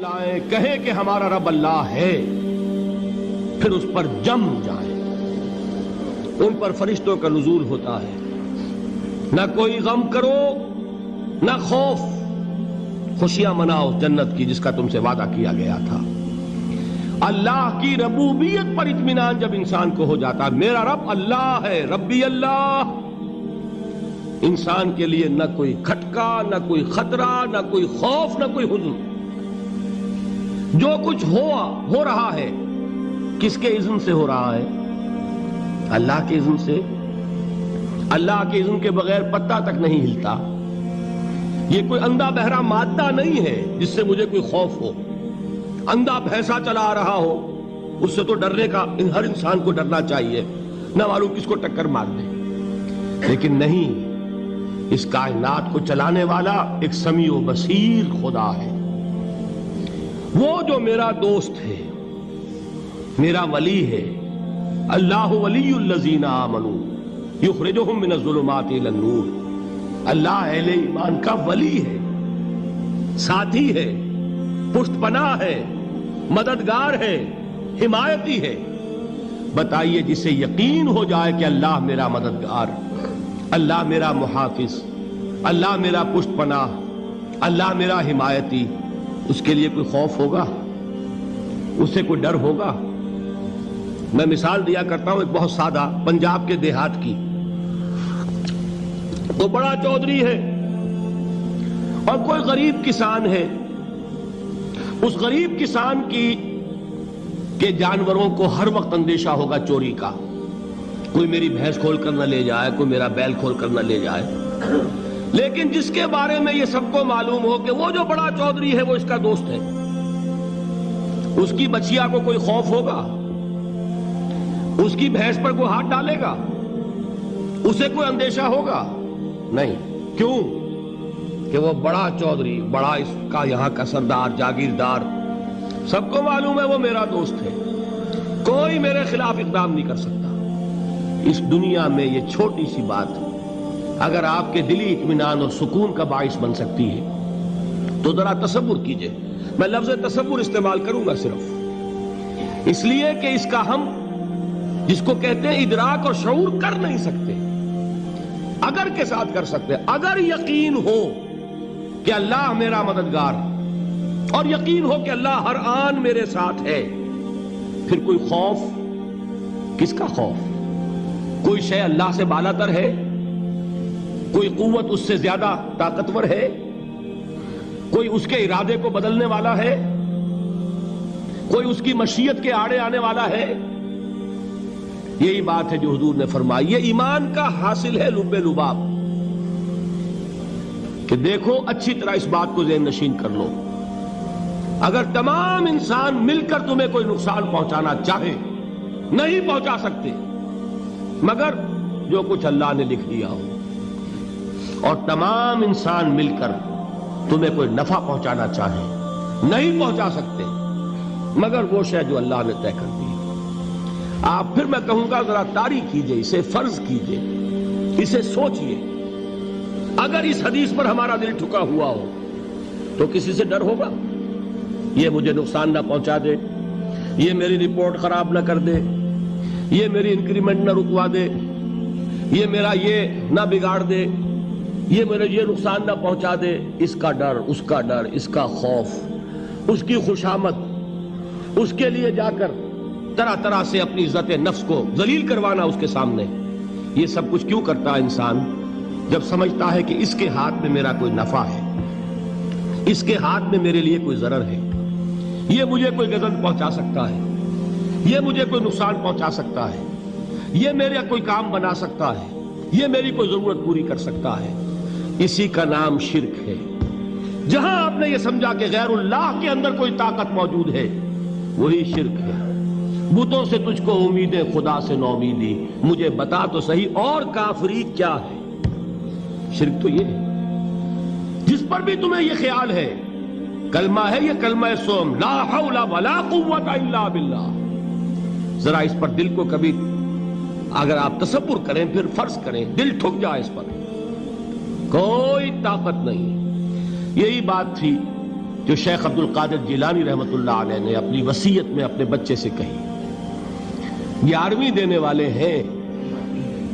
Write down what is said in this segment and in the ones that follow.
لائیں کہیں کہ ہمارا رب اللہ ہے، پھر اس پر جم جائیں۔ ان پر فرشتوں کا نزول ہوتا ہے، نہ کوئی غم کرو نہ خوف، خوشیاں مناؤ جنت کی جس کا تم سے وعدہ کیا گیا تھا۔ اللہ کی ربوبیت پر اطمینان جب انسان کو ہو جاتا، میرا رب اللہ ہے، ربی اللہ، انسان کے لیے نہ کوئی کھٹکا، نہ کوئی خطرہ، نہ کوئی خوف، نہ کوئی حزن۔ جو کچھ ہو رہا ہے کس کے اذن سے ہو رہا ہے؟ اللہ کے اذن سے۔ اللہ کے اذن کے بغیر پتہ تک نہیں ہلتا۔ یہ کوئی اندھا بہرا مادہ نہیں ہے جس سے مجھے کوئی خوف ہو۔ اندھا بھینسا چلا آ رہا ہو اس سے تو ڈرنے کا ہر انسان کو ڈرنا چاہیے، نہ معلوم کس کو ٹکر مار دے۔ لیکن نہیں، اس کائنات کو چلانے والا ایک سمیع و بصیر خدا ہے، وہ جو میرا دوست ہے، میرا ولی ہے۔ اللہ ولی الذین آمنوا یخرجہم من الظلمات الی النور۔ اللہ اہل ایمان کا ولی ہے، ساتھی ہے، پشت پناہ ہے، مددگار ہے، حمایتی ہے۔ بتائیے جسے یقین ہو جائے کہ اللہ میرا مددگار، اللہ میرا محافظ، اللہ میرا پشت پناہ، اللہ میرا حمایتی، اس کے لیے کوئی خوف ہوگا؟ اس سے کوئی ڈر ہوگا؟ میں مثال دیا کرتا ہوں ایک بہت سادہ پنجاب کے دیہات کی۔ تو بڑا چودھری ہے اور کوئی غریب کسان ہے۔ اس غریب کسان کے جانوروں کو ہر وقت اندیشہ ہوگا چوری کا، کوئی میری بھینس کھول کر نہ لے جائے، کوئی میرا بیل کھول کر نہ لے جائے۔ لیکن جس کے بارے میں یہ سب کو معلوم ہو کہ وہ جو بڑا چودھری ہے وہ اس کا دوست ہے، اس کی بچیا کو کوئی خوف ہوگا؟ اس کی بھینس پر کوئی ہاتھ ڈالے گا؟ اسے کوئی اندیشہ ہوگا؟ نہیں۔ کیوں؟ کہ وہ بڑا چودھری، بڑا اس کا یہاں کا سردار، جاگیردار، سب کو معلوم ہے وہ میرا دوست ہے، کوئی میرے خلاف اقدام نہیں کر سکتا۔ اس دنیا میں یہ چھوٹی سی بات اگر آپ کے دلی اطمینان اور سکون کا باعث بن سکتی ہے تو ذرا تصور کیجئے۔ میں لفظ تصور استعمال کروں گا صرف اس لیے کہ اس کا ہم جس کو کہتے ہیں ادراک اور شعور کر نہیں سکتے، اگر کے ساتھ کر سکتے۔ اگر یقین ہو کہ اللہ میرا مددگار اور یقین ہو کہ اللہ ہر آن میرے ساتھ ہے، پھر کوئی خوف، کس کا خوف؟ کوئی شے اللہ سے بالا تر ہے؟ کوئی قوت اس سے زیادہ طاقتور ہے؟ کوئی اس کے ارادے کو بدلنے والا ہے؟ کوئی اس کی مشیت کے آڑے آنے والا ہے؟ یہی بات ہے جو حضور نے فرمائی۔ یہ ایمان کا حاصل ہے لب لباب، کہ دیکھو اچھی طرح اس بات کو ذہن نشین کر لو، اگر تمام انسان مل کر تمہیں کوئی نقصان پہنچانا چاہے نہیں پہنچا سکتے مگر جو کچھ اللہ نے لکھ دیا ہو، اور تمام انسان مل کر تمہیں کوئی نفع پہنچانا چاہے نہیں پہنچا سکتے مگر وہ شے جو اللہ نے طے کر دی۔ آپ پھر میں کہوں گا ذرا طاری کیجئے، اسے فرض کیجئے، اسے سوچئے۔ اگر اس حدیث پر ہمارا دل ٹھکا ہوا ہو تو کسی سے ڈر ہوگا؟ یہ مجھے نقصان نہ پہنچا دے، یہ میری رپورٹ خراب نہ کر دے، یہ میری انکریمنٹ نہ رکوا دے، یہ میرا یہ نہ بگاڑ دے، یہ میرے یہ نقصان نہ پہنچا دے۔ اس کا ڈر، اس کا ڈر، اس کا خوف، اس کی خوشامد، اس کے لیے جا کر طرح طرح سے اپنی عزت نفس کو ذلیل کروانا اس کے سامنے، یہ سب کچھ کیوں کرتا ہے انسان؟ جب سمجھتا ہے کہ اس کے ہاتھ میں میرا کوئی نفع ہے، اس کے ہاتھ میں میرے لیے کوئی ضرر ہے، یہ مجھے کوئی غضب پہنچا سکتا ہے، یہ مجھے کوئی نقصان پہنچا سکتا ہے، یہ میرا کوئی کام بنا سکتا ہے، یہ میری کوئی ضرورت پوری کر سکتا ہے، اسی کا نام شرک ہے۔ جہاں آپ نے یہ سمجھا کہ غیر اللہ کے اندر کوئی طاقت موجود ہے وہی شرک ہے۔ بتوں سے تجھ کو امیدیں، خدا سے نومیدی، مجھے بتا تو صحیح اور کافری کیا ہے؟ شرک تو یہ ہے جس پر بھی تمہیں یہ خیال ہے، کلمہ ہے یہ کلمہ سوم، لا حول ولا قوت الا باللہ، ذرا اس پر دل کو کبھی اگر آپ تصور کریں، پھر فرض کریں، دل ٹھک جائے اس پر، کوئی طاقت نہیں۔ یہی بات تھی جو شیخ عبد القادر جیلانی رحمۃ اللہ علیہ نے اپنی وصیت میں اپنے بچے سے کہی. 11ویں دینے والے ہیں،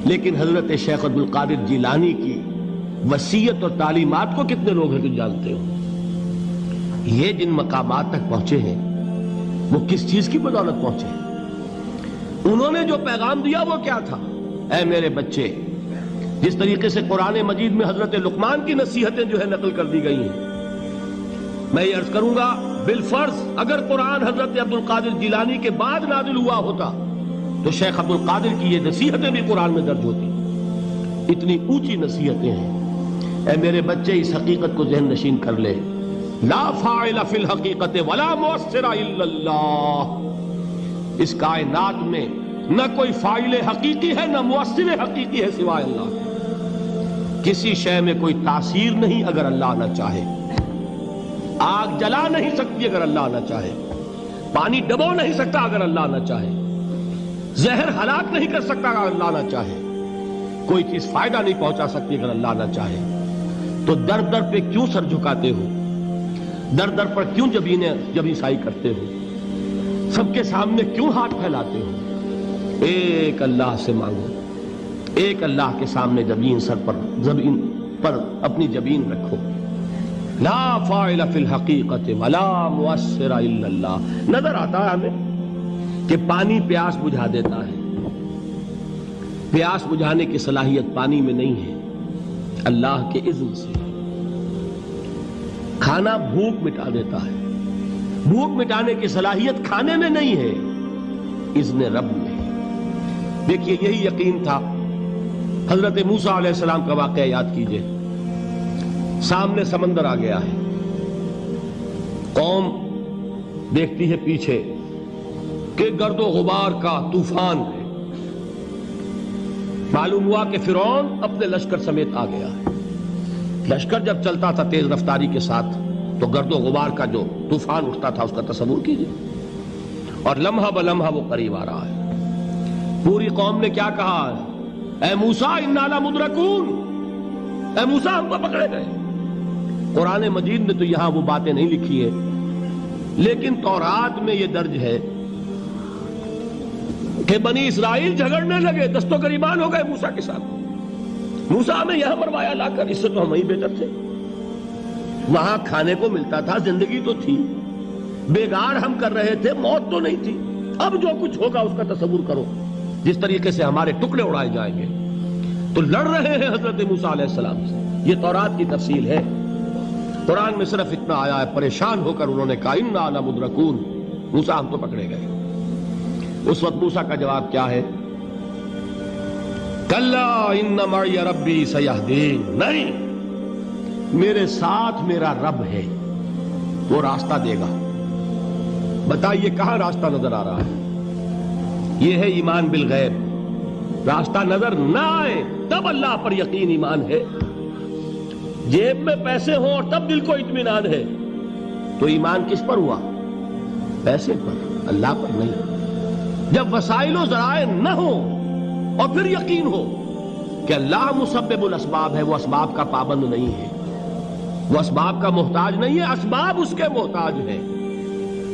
لیکن حضرت شیخ عبد القادر جیلانی کی وصیت اور تعلیمات کو کتنے لوگ ہیں کہ جانتے ہو؟ یہ جن مقامات تک پہنچے ہیں وہ کس چیز کی بدولت پہنچے ہیں؟ انہوں نے جو پیغام دیا وہ کیا تھا؟ اے میرے بچے، جس طریقے سے قرآن مجید میں حضرت لقمان کی نصیحتیں جو ہے نقل کر دی گئی ہیں، میں یہ عرض کروں گا بالفرض اگر قرآن حضرت عبد القادر جیلانی کے بعد نازل ہوا ہوتا تو شیخ عبد القادر کی یہ نصیحتیں بھی قرآن میں درج ہوتی. اتنی اونچی نصیحتیں ہیں. اے میرے بچے، اس حقیقت کو ذہن نشین کر لے، لا فاعل فی الحقیقت ولا مؤثر الا اللہ. اس کائنات میں نہ کوئی فاعل حقیقی ہے نہ مؤثر حقیقی ہے سوائے اللہ. کسی شے میں کوئی تاثیر نہیں اگر اللہ نہ چاہے. آگ جلا نہیں سکتی اگر اللہ نہ چاہے. پانی ڈبو نہیں سکتا اگر اللہ نہ چاہے. زہر ہلاک نہیں کر سکتا اگر اللہ نہ چاہے. کوئی چیز فائدہ نہیں پہنچا سکتی اگر اللہ نہ چاہے. تو در در پہ کیوں سر جھکاتے ہو؟ در در پر کیوں جبیں سائی کرتے ہو؟ سب کے سامنے کیوں ہاتھ پھیلاتے ہو؟ ایک اللہ سے مانگو. ایک اللہ کے سامنے زمین پر اپنی جبین رکھو. لا فاعل فی الحقیقت ولا مؤثر الا اللہ. نظر آتا ہے ہمیں کہ پانی پیاس بجھا دیتا ہے. پیاس بجھانے کی صلاحیت پانی میں نہیں ہے، اللہ کے اذن سے. کھانا بھوک مٹا دیتا ہے، بھوک مٹانے کی صلاحیت کھانے میں نہیں ہے، اذن رب میں. دیکھیے یہی یقین تھا. حضرت موسیٰ علیہ السلام کا واقعہ یاد کیجئے. سامنے سمندر آ گیا ہے، قوم دیکھتی ہے پیچھے کہ گرد و غبار کا طوفان ہے. معلوم ہوا کہ فرعون اپنے لشکر سمیت آ گیا ہے. لشکر جب چلتا تھا تیز رفتاری کے ساتھ تو گرد و غبار کا جو طوفان اٹھتا تھا اس کا تصور کیجئے. اور لمحہ بلمحہ وہ قریب آ رہا ہے. پوری قوم نے کیا کہا؟ اے موسیٰ انا لمدرکون، اے موسیٰ ہم کو پکڑے گئے. قرآن مجید نے تو یہاں وہ باتیں نہیں لکھی ہے، لیکن تورات میں یہ درج ہے کہ بنی اسرائیل جھگڑنے لگے، دست و گریبان ہو گئے موسیٰ کے ساتھ. موسیٰ ہمیں یہاں مروایا لا کر، اس سے تو ہم ہی بہتر تھے. وہاں کھانے کو ملتا تھا، زندگی تو تھی، بیگار ہم کر رہے تھے، موت تو نہیں تھی. اب جو کچھ ہوگا اس کا تصور کرو، جس طریقے سے ہمارے ٹکڑے اڑائے جائیں گے. تو لڑ رہے ہیں حضرت موسیٰ علیہ السلام سے. یہ تورات کی تفصیل ہے. قرآن میں صرف اتنا آیا ہے، پریشان ہو کر انہوں نے کہا انا لمدرکون، موسیٰ ہم تو پکڑے گئے. اس وقت موسیٰ کا جواب کیا ہے؟ کلا ان معی ربی سیہدین. نہیں، میرے ساتھ میرا رب ہے، وہ راستہ دے گا. بتائیے کہاں راستہ نظر آ رہا ہے؟ یہ ہے ایمان بالغیب. راستہ نظر نہ آئے تب اللہ پر یقین ایمان ہے. جیب میں پیسے ہوں اور تب دل کو اطمینان ہے تو ایمان کس پر ہوا؟ پیسے پر، اللہ پر نہیں. جب وسائل و ذرائع نہ ہو اور پھر یقین ہو کہ اللہ مسبب الاسباب ہے، وہ اسباب کا پابند نہیں ہے، وہ اسباب کا محتاج نہیں ہے، اسباب اس کے محتاج ہیں.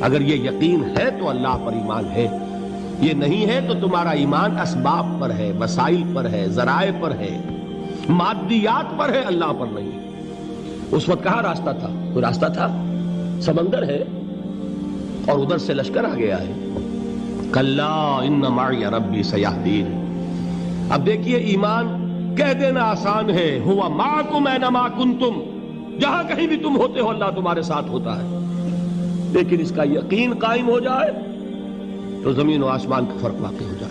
اگر یہ یقین ہے تو اللہ پر ایمان ہے. یہ نہیں ہے تو تمہارا ایمان اسباب پر ہے، وسائل پر ہے، ذرائع پر ہے، مادیات پر ہے، اللہ پر نہیں. اس وقت کہاں راستہ تھا؟ کوئی راستہ تھا؟ سمندر ہے اور ادھر سے لشکر آ گیا ہے. کلا ان معی ربی سیہدین. اب دیکھیے ایمان کہہ دینا آسان ہے، ہوا معکم اینما کنتم، جہاں کہیں بھی تم ہوتے ہو اللہ تمہارے ساتھ ہوتا ہے. لیکن اس کا یقین قائم ہو جائے تو زمین و آسمان کا فرق واقع ہو جائے.